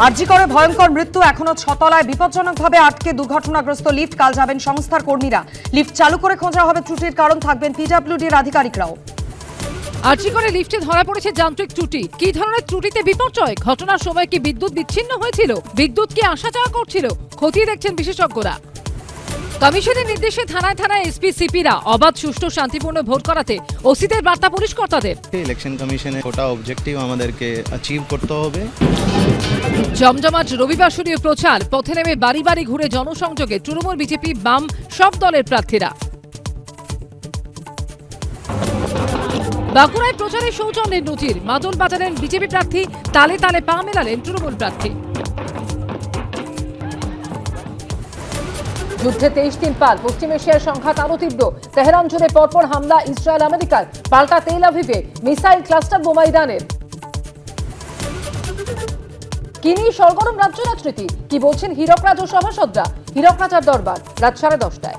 আরজি করে ভয়ঙ্কর মৃত্যু, এখনো ছতলায় বিপজ্জনকভাবে আটকে দুর্ঘটনাগ্রস্ত লিফট। কাল যাবেন সংস্থার কর্মীরা। লিফট চালু করে খোঁজা হবে ত্রুটির কারণ, থাকবেন পিডব্লিউডির আধিকারিকরাও। আরজি করে লিফটে ধরা পড়েছে যান্ত্রিক ত্রুটি। কি ধরনের ত্রুটিতে বিপর্যয়? ঘটনার সময় কি বিদ্যুৎ বিচ্ছিন্ন হয়েছিল? বিদ্যুৎ কি আসা যাওয়া করছিল? খতিয়ে দেখছেন বিশেষজ্ঞরা। কমিশনের নির্দেশে থানায় থানায় এসপি সিপিরা অবাধ, সুষ্ঠু, শান্তিপূর্ণ ভোট করাতে ওসিদের বার্তা পুলিশ কর্তাদের। ইলেকশন কমিশনের ওটা অবজেক্টিভ আমাদেরকে অ্যাচিভ করতে হবে। জমজমাট রবিবার শুরুর প্রচার, পথে নেমে বাড়ি বাড়ি ঘুরে জনসংযোগে তৃণমূল, বিজেপি, বাম সব দলের প্রার্থীরা। বাঁকুড়ায় প্রচারে সৌজন্যের নজির, মাদল বাজালেন বিজেপি প্রার্থী, তালে তালে পা মেলালেন তৃণমূল প্রার্থী। যুদ্ধে 23 দিন পার, পশ্চিম এশিয়ার সংঘাত আরো তীব্র। তেহরান জুড়ে পরপর হামলা ইসরায়েল আমেরিকার, পাল্টা তেল আভিভে মিসাইল ক্লাস্টার বোমা ইরানের। কি নিয়ে সরগরম রাজ্য রাজনীতি, কি বলছেন হীরকরাজ ও সভাসদরা? হীরকরাজার দরবার রাত 10:30টায়।